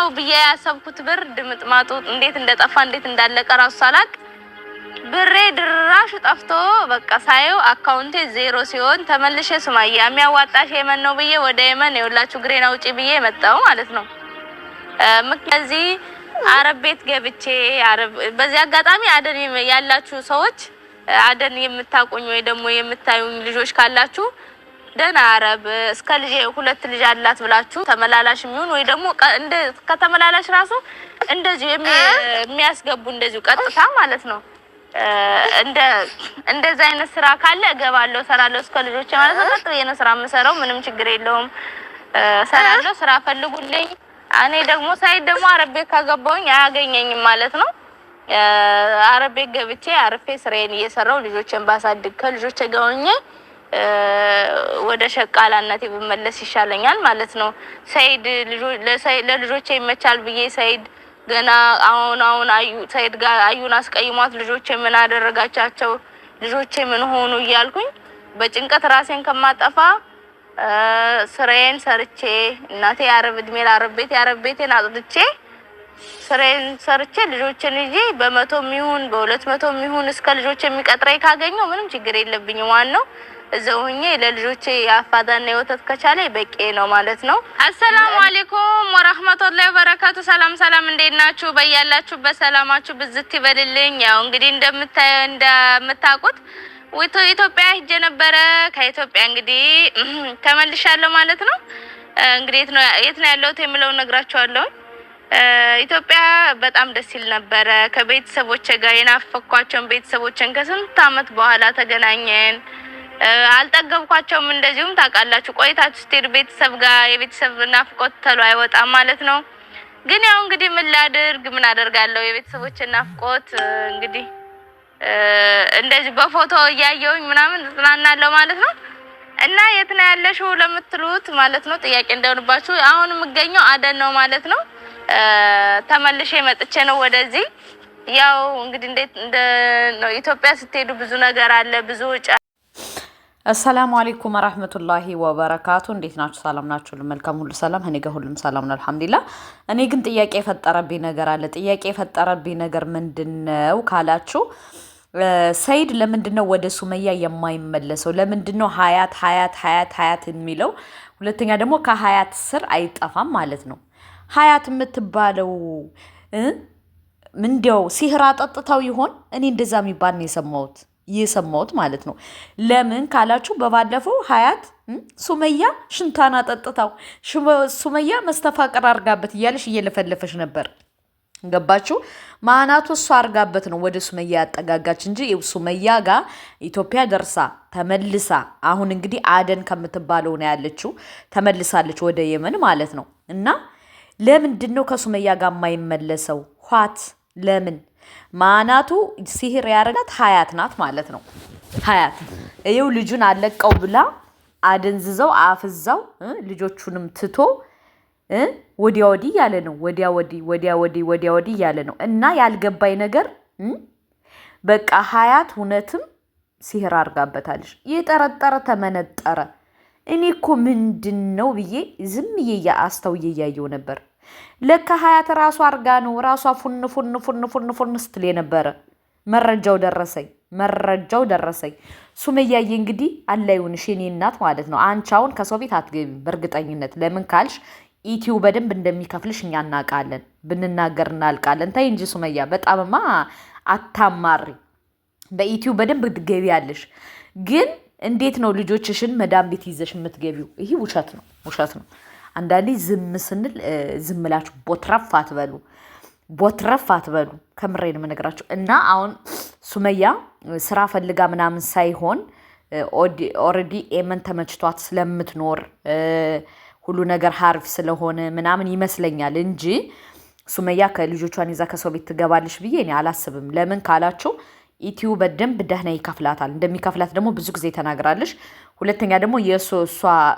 ነው ብዬ ያሰብኩት ብር ድምጥማጡ እንዴት እንደጠፋ እንዴት እንዳለቀ ራሱ ሳላቅ ብሬ ድራሽ ጠፍቶ በቃ ሳየው አካውንቴ ዜሮ ሲሆን ተመልሼ ሱማያ የሚያዋጣሽ የመን ነው ብዬ ወደ የመን ይውላችሁ ግሬና ውጪ ብዬ መጣው ማለት ነው። ስለዚህ አረብ ቤት ገብቼ በዚህ አጋጣሚ አደን ያላችሁ ሰዎች አደን የምታቆኝ ወይ ደግሞ የምታዩኝ ልጆች ካላችሁ ደና አረብ እስከ ልጅ ሁለት ልጅ አላት ብላችሁ ተመላላሽ የሚሆን ወይ ደግሞ እንደ ከተመላላሽ ራሱ እንደዚህ የሚያስገቡ እንደዚህ ቀጥታ ማለት ነው። እንደዛ አይነት ስራ ካለ እገባለሁ ሰራለሁ እስከ ልጆች ማለት ነው። ቀጥታ የነ ስራ መሰረው ምንም ችግር የለውም። ሰራለሁ ስራ ፈልጉልኝ። እኔ ደግሞ ሳይድ ደግሞ አረብ ቤት ካገባሁኝ አያገኘኝም ማለት ነው። አረብ ቤት ገብቼ አርፌ ስራዬን እየሰራው ልጆችን ባሳድግ ከልጆች ጋር ሆኜ ወደ ሸቃላነቴ ብመለስ ይሻለኛል ማለት ነው። ሳይድ ለልጆቼ ይመቻል ብዬ ሳይድ ገና አሁን ሳይድ ጋር አዩን አስቀይሟት ልጆቼ ምን አደረጋቻቸው ልጆቼ ምን ሆኑ እያልኩኝ በጭንቀት ራሴን ከማጠፋ ስራዬን ሰርቼ እናቴ ያረብ እድሜ ያረብ ቤቴን አጥጥቼ ስራዬን ሰርቼ ልጆችን ይዤ በ100 ሚሆን በ200 ሚሆን እስከ ልጆቼ የሚቀጥረኝ ካገኘው ምንም ችግር የለብኝም። ዋናው እዘውኝ ለልጆቼ ያፋዳና የወተት ከቻለ በቂ ነው ማለት ነው። አሰላሙ አለይኩም ወራህመቱላሂ ወበረካቱ። ሰላም እንዴናችሁ? በያላችሁ በሰላማችሁ ብዝት ይበልልኝ። ያው እንግዲህ እንደምታውቁት ኢትዮጵያ ሄጄ ነበረ። ከኢትዮጵያ እንግዲህ ተመልሻለሁ ማለት ነው። እንግዲህ የት ነው ያለሁት የምለውን ነግራችኋለሁ። ኢትዮጵያ በጣም ደስ ይል ነበረ። ከቤተሰቦቼ ጋር የናፈኳቸውን ቤተሰቦችን ከስንት አመት በኋላ ተገናኘን። አልጠገብኳቸውም። እንደዚሁም ታውቃላችሁ ቆይታችሁ ስትሄዱ ቤተሰብ ጋር የቤተሰብ ናፍቆት ተሎ አይወጣም ማለት ነው። ግን ያው እንግዲህ ምን ላድርግ ምን አደርጋለሁ የቤተሰቦችን ናፍቆት እንግዲህ እንደዚህ በፎቶ እያየሁኝ ምናምን ጽናናለሁ ማለት ነው። እና የት ነው ያለሽው ለምትሉት ማለት ነው ጥያቄ እንደሆነባችሁ አሁን የምገኘው አደን ነው ማለት ነው። ተመልሼ መጥቼ ነው ወደዚህ። ያው እንግዲህ እንደ ኢትዮጵያ ስትሄዱ ብዙ ነገር አለ ብዙ አሰላሙ አለይኩም ወራህመቱላሂ ወበረካቱ። እንዴት ናችሁ? ሰላም ናችሁ? መልካም ሁሉ ሰላም እኔ ጋር ሁሉም ሰላም ነው አልሐምዱሊላህ። እኔ ግን ጥያቄ የፈጠረብኝ ነገር አለ። ጥያቄ የፈጠረብኝ ነገር ምንድነው ካላችሁ ሰይድ ለምንድነው ወደ ሱመያ የማይመለሰው? ለምንድነው ሀያት የሚለው? ሁለተኛ ደግሞ ከሀያት ስር አይጠፋም ማለት ነው። ሀያት የምትባለው ምንድነው ሲህራ ጠጥታው ይሆን? እኔ እንደዛ የሚባል ነው የሰማሁት ማለት ነው። ለምን ካላችሁ በባለፈው ሀያት ሱመያ ሽንታና ጠጥታው ሱመያ መስተፋቅር አርጋበት እያለሽ እየለፈለፈሽ ነበር። ገባችሁ? ማናቱ እሷ አርጋበት ነው ወደ ሱመያ ያጠጋጋች እንጂ ሱመያ ጋር ኢትዮጵያ ደርሳ ተመልሳ አሁን እንግዲህ አደን ከምትባለው ነው ያለችው። ተመልሳለች ወደ የመን ማለት ነው። እና ለምንድን ነው ከሱመያ ጋር የማይመለሰው? ለምን ማናቱ ሲህር ያረጋት ሀያት ናት ማለት ነው። ሀያት ይኸው ልጁን አለቀው ብላ አደንዝዘው አፍዛው ልጆቹንም ትቶ ወዲያ ወዲህ ያለ ነው። ወዲያ ወዲህ ያለ ነው። እና ያልገባኝ ነገር በቃ ሀያት እውነትም ሲህር አርጋበታለች። የጠረጠረ ተመነጠረ። እኔ እኮ ምንድን ነው ብዬ ዝም አስተውዬ እያየው ነበር። ለካ ሀያት ራሷ አርጋ ነው ራሷ ፉን ስትል የነበረ። መረጃው ደረሰኝ። ሱመያዬ እንግዲህ አላዩንሽ የኔ እናት ማለት ነው። አንቺ አሁን ከሰው ቤት አትገቢም በእርግጠኝነት። ለምን ካልሽ ኢትዮ በደንብ እንደሚከፍልሽ እኛ እናውቃለን። ብንናገር እናልቃለን። ታይ እንጂ ሱመያ በጣምማ አታማሪ። በኢትዮ በደንብ ትገቢያለሽ። ግን እንዴት ነው ልጆችሽን መዳም ቤት ይዘሽ የምትገቢው? ይሄ ውሸት ነው። አንዳንዴ ዝም ስንል ዝም ብላችሁ ቦትረፍ አትበሉ። ከምሬን የምነግራችሁ። እና አሁን ሱመያ ስራ ፈልጋ ምናምን ሳይሆን ኦልሬዲ ኤመን ተመችቷት ስለምትኖር ሁሉ ነገር ሀርፍ ስለሆነ ምናምን ይመስለኛል እንጂ ሱመያ ከልጆቿን ይዛ ከሰው ቤት ትገባለች ብዬ እኔ አላስብም። ለምን ካላችሁ ኢትዮ በደንብ ደህና ይከፍላታል። እንደሚከፍላት ደግሞ ብዙ ጊዜ ተናግራለች። ሁለተኛ ደግሞ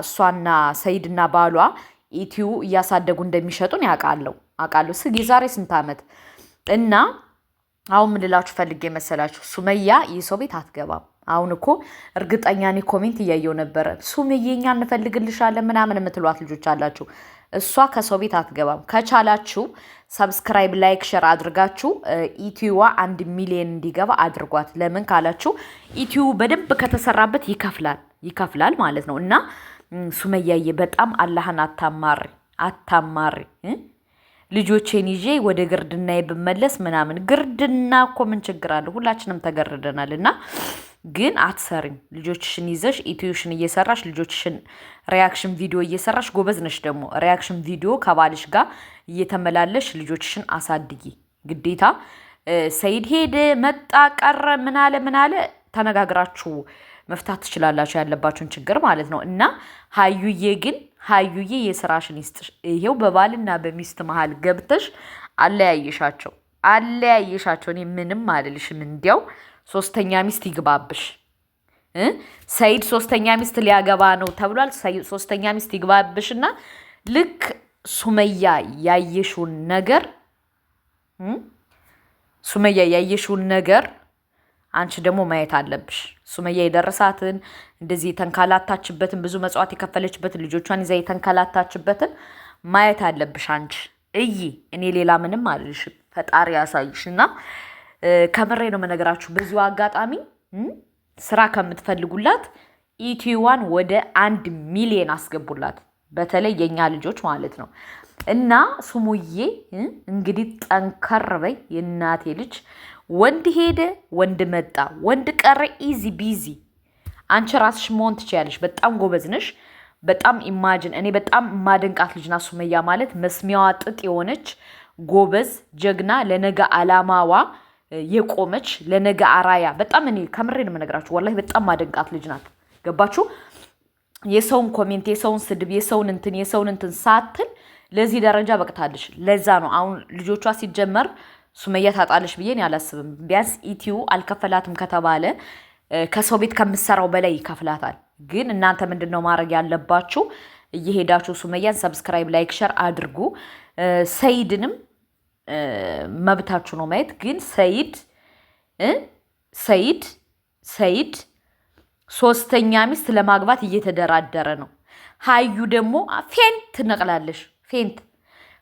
እሷና ሰይድና ባሏ ኢትዮ እያሳደጉ እንደሚሸጡን ያውቃለሁ። የዛሬ ስንት ዓመት እና አሁን ምን ልላችሁ ፈልጌ መሰላችሁ? ሱመያ የሰው ቤት አትገባም። አሁን እኮ እርግጠኛ ነኝ ኮሜንት እያየው ነበረ። ሱመያ እኛ እንፈልግልሻለን ምናምን የምትሏት ልጆች አላችሁ። እሷ ከሰው ቤት አትገባም። ከቻላችሁ ሰብስክራይብ፣ ላይክ፣ ሸር አድርጋችሁ ኢትዮዋ 1 ሚሊዮን እንዲገባ አድርጓት። ለምን ካላችሁ ኢትዮ በደንብ ከተሰራበት ይከፍላል ማለት ነው። እና ሱመያዬ በጣም አላህን አታማሪ ልጆቼን ይዤ ወደ ግርድና ብመለስ ምናምን። ግርድና እኮ ምን ችግር አለ? ሁላችንም ተገርደናል። እና ግን አትሰሪም። ልጆችሽን ይዘሽ ኢትዮሽን እየሰራሽ ልጆችሽን ሪያክሽን ቪዲዮ እየሰራሽ ጎበዝ ነሽ። ደግሞ ሪያክሽን ቪዲዮ ከባልሽ ጋር እየተመላለሽ ልጆችሽን አሳድጊ ግዴታ። ሰይድ ሄደ መጣ ቀረ ምናለ ተነጋግራችሁ መፍታት ትችላላችሁ፣ ያለባችሁን ችግር ማለት ነው። እና ሀዩዬ የስራሽን ይስጥሽ። ይሄው በባልና በሚስት መሀል ገብተሽ አለያየሻቸው። እኔ ምንም አልልሽም። እንዲያው ሶስተኛ ሚስት ይግባብሽ። ሰይድ ሶስተኛ ሚስት ሊያገባ ነው ተብሏል። ሶስተኛ ሚስት ይግባብሽና ልክ ሱመያ ያየሽውን ነገር አንቺ ደግሞ ማየት አለብሽ። ሱመያ የደረሳትን እንደዚህ የተንካላታችበትን ብዙ መጽዋዕት የከፈለችበትን ልጆቿን ይዛ የተንካላታችበትን ማየት አለብሽ አንቺ። እኔ ሌላ ምንም አልልሽም። ፈጣሪ ያሳይሽና ከምሬ ነው መነገራችሁ። በዚሁ አጋጣሚ ስራ ከምትፈልጉላት ኢትዮዋን ወደ 1 ሚሊዮን አስገቡላት። በተለይ የኛ ልጆች ማለት ነው። እና ሱሙዬ እንግዲህ ጠንከር በይ የእናቴ ልጅ። ወንድ ሄደ፣ ወንድ መጣ፣ ወንድ ቀረ፣ ኢዚ ቢዚ። አንቺ ራስሽ መሆን ትችያለሽ። በጣም ጎበዝ ነሽ። በጣም ኢማጅን እኔ በጣም ማደንቃት ልጅ ናት ሱመያ ማለት። መስሚያዋ ጥጥ የሆነች ጎበዝ ጀግና፣ ለነገ አላማዋ የቆመች ለነገ አራያ። በጣም እኔ ከምሬ ነው የምነግራችሁ። ወላሂ በጣም ማደንቃት ልጅ ናት። ገባችሁ? የሰውን ኮሜንት፣ የሰውን ስድብ፣ የሰውን እንትን ሳትል ለዚህ ደረጃ በቅታለሽ። ለዛ ነው አሁን ልጆቿ ሲጀመር ሱመያ ታጣለሽ ብዬ አላስብም። ቢያንስ ኢትዮ አልከፈላትም ከተባለ ከሰው ቤት ከምሰራው በላይ ይከፍላታል። ግን እናንተ ምንድነው ማድረግ ያለባችሁ? እየሄዳችሁ ሱመያን ሰብስክራይብ፣ ላይክ፣ ሸር አድርጉ። ሰይድንም መብታችሁ ነው ማየት። ግን ሰይድ ሶስተኛ ሚስት ለማግባት እየተደራደረ ነው። ሀዩ ደግሞ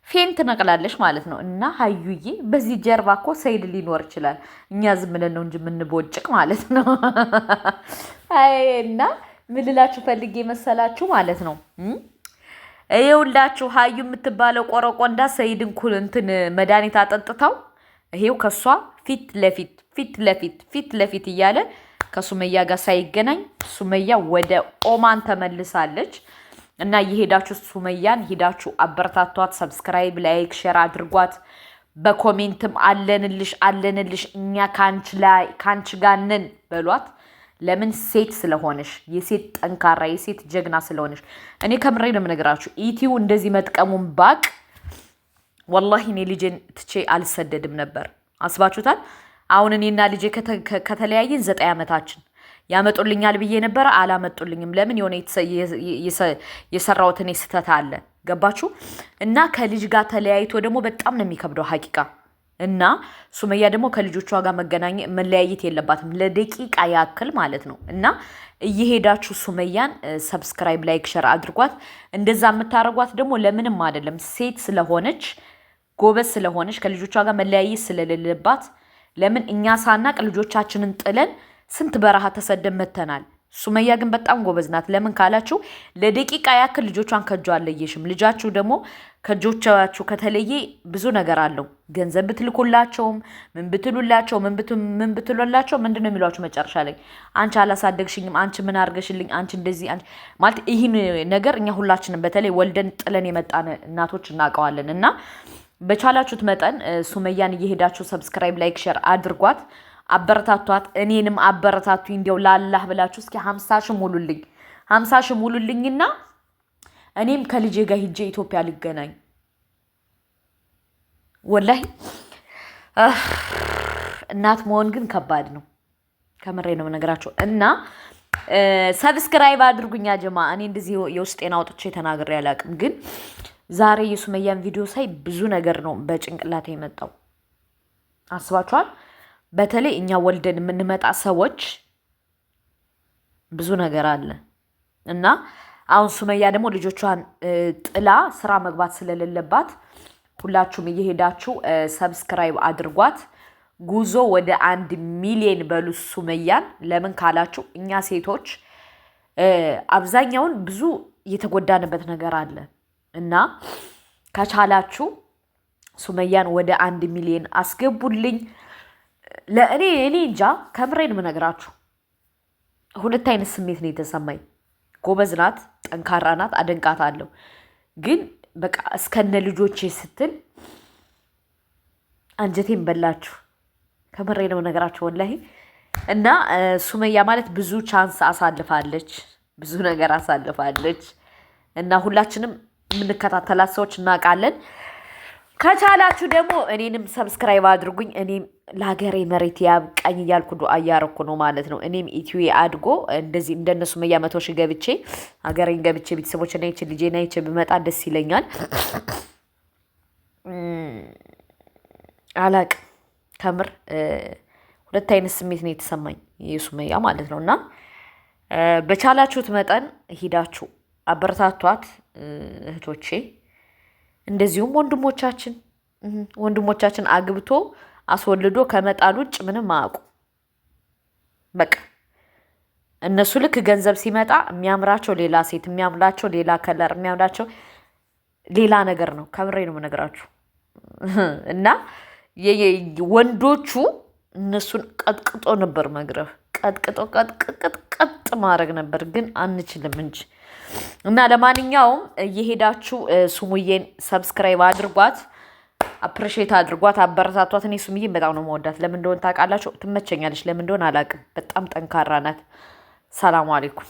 ፌንት ነቅላለሽ ማለት ነው። እና ሀዩዬ በዚህ ጀርባ እኮ ሰይድ ሊኖር ይችላል። እኛ ዝም ብለን ነው እንጂ የምንቦጭቅ ማለት ነው። እና ምን ልላችሁ ፈልጌ መሰላችሁ ማለት ነው። ይኸውላችሁ ሀዩ የምትባለው ቆረቆንዳ ሰይድን እንትን መድኃኒት አጠጥታው ይሄው ከሷ ፊት ለፊት እያለ ከሱመያ ጋር ሳይገናኝ ሱመያ ወደ ኦማን ተመልሳለች። እና የሄዳችሁ ሱመያን ሄዳችሁ አበረታቷት። ሰብስክራይብ፣ ላይክ፣ ሼር አድርጓት። በኮሜንትም አለንልሽ እኛ ካንቺ ጋር ነን በሏት። ለምን? ሴት ስለሆነሽ፣ የሴት ጠንካራ የሴት ጀግና ስለሆነሽ። እኔ ከምሬ ነው የምነግራችሁ። ኢትዮ እንደዚህ መጥቀሙን ባቅ ወላሂ እኔ ልጄን ትቼ አልሰደድም ነበር። አስባችሁታል? አሁን እኔና ልጄ ከተለያየን 9 ዓመታችን። ያመጡልኛል ብዬ ነበረ፣ አላመጡልኝም። ለምን? የሆነ የሰራሁት እኔ ስህተት አለ። ገባችሁ? እና ከልጅ ጋር ተለያይቶ ደግሞ በጣም ነው የሚከብደው ሀቂቃ። እና ሱመያ ደግሞ ከልጆቿ ጋር መለያየት የለባትም ለደቂቃ ያክል ማለት ነው። እና እየሄዳችሁ ሱመያን ሰብስክራይብ፣ ላይክ፣ ሸር አድርጓት። እንደዛ የምታደርጓት ደግሞ ለምንም አይደለም፣ ሴት ስለሆነች ጎበዝ ስለሆነች ከልጆቿ ጋር መለያየት ስለሌለባት። ለምን? እኛ ሳናቅ ልጆቻችንን ጥለን ስንት በረሃ ተሰደን መተናል። ሱመያ ግን በጣም ጎበዝ ናት። ለምን ካላችሁ ለደቂቃ ያክል ልጆቿን ከጇ አለየሽም። ልጃችሁ ደግሞ ከጆቻችሁ ከተለየ ብዙ ነገር አለው። ገንዘብ ብትልኩላቸውም ምን ብትሉላቸው ምንድነው የሚሏችሁ መጨረሻ ላይ? አንቺ አላሳደግሽኝም፣ አንቺ ምን አድርገሽልኝ፣ አንቺ እንደዚህ ማለት ይህን ነገር እኛ ሁላችንም በተለይ ወልደን ጥለን የመጣን እናቶች እናውቀዋለን። እና በቻላችሁት መጠን ሱመያን እየሄዳችሁ ሰብስክራይብ፣ ላይክ፣ ሼር አድርጓት። አበረታቷት። እኔንም አበረታቱ። እንዲያው ላላህ ብላችሁ እስኪ 50 ሺህ ሙሉልኝና እኔም ከልጄ ጋር ሂጄ ኢትዮጵያ ልገናኝ። ወላሂ እናት መሆን ግን ከባድ ነው። ከምሬ ነው የምነግራችሁ። እና ሰብስክራይብ አድርጉኛ ጀማ። እኔ እንደዚህ የውስጤን አውጥቼ ተናግሬ አላውቅም። ግን ዛሬ የሱመያን ቪዲዮ ሳይ ብዙ ነገር ነው በጭንቅላቴ የመጣው። አስባችኋል? በተለይ እኛ ወልደን የምንመጣ ሰዎች ብዙ ነገር አለ እና አሁን ሱመያ ደግሞ ልጆቿን ጥላ ስራ መግባት ስለሌለባት ሁላችሁም እየሄዳችሁ ሰብስክራይብ አድርጓት። ጉዞ ወደ 1 ሚሊዮን በሉ ሱመያን። ለምን ካላችሁ እኛ ሴቶች አብዛኛውን ብዙ የተጎዳንበት ነገር አለ እና ከቻላችሁ ሱመያን ወደ 1 ሚሊዮን አስገቡልኝ። እኔ እንጃ ከምሬን የምነግራችሁ ሁለት አይነት ስሜት ነው የተሰማኝ። ጎበዝ ናት፣ ጠንካራ ናት፣ አደንቃታለሁ። ግን በቃ እስከነ ልጆቼ ስትል አንጀቴን በላችሁ። ከምሬን የምነግራችሁ ወላሂ። እና ሱመያ ማለት ብዙ ቻንስ አሳልፋለች፣ ብዙ ነገር አሳልፋለች እና ሁላችንም የምንከታተላት ሰዎች እናውቃለን። ከቻላችሁ ደግሞ እኔንም ሰብስክራይብ አድርጉኝ። እኔም ለሀገሬ መሬት ያብቃኝ እያልኩ ዱአ እያረኩ ነው ማለት ነው። እኔም ኢትዮ አድጎ እንደዚህ እንደነሱ ሱመያ 100 ሺህ ገብቼ ሀገሬን ገብቼ ቤተሰቦችና ይች ልጄና ይች ብመጣ ደስ ይለኛል። አላቅም ከምር ሁለት አይነት ስሜት ነው የተሰማኝ የሱመያ ማለት ነው። እና በቻላችሁት መጠን ሂዳችሁ አበረታቷት እህቶቼ። እንደዚሁም ወንድሞቻችን አግብቶ አስወልዶ ከመጣል ውጭ ምንም አያውቁ። በቃ እነሱ ልክ ገንዘብ ሲመጣ የሚያምራቸው ሌላ ሴት፣ የሚያምራቸው ሌላ ከለር፣ የሚያምራቸው ሌላ ነገር ነው። ከምሬ ነው የምነግራችሁ። እና ወንዶቹ እነሱን ቀጥቅጦ ነበር መግረፍ፣ ቀጥ ማድረግ ነበር፣ ግን አንችልም እንጂ። እና ለማንኛውም እየሄዳችሁ ሱሙዬን ሰብስክራይብ አድርጓት፣ አፕሪሼት አድርጓት፣ አበረታቷት። እኔ ሱሙዬን በጣም ነው መወዳት። ለምን እንደሆነ ታውቃላችሁ? ትመቸኛለች። ለምን እንደሆነ አላውቅም። በጣም ጠንካራ ናት። ሰላም አለይኩም።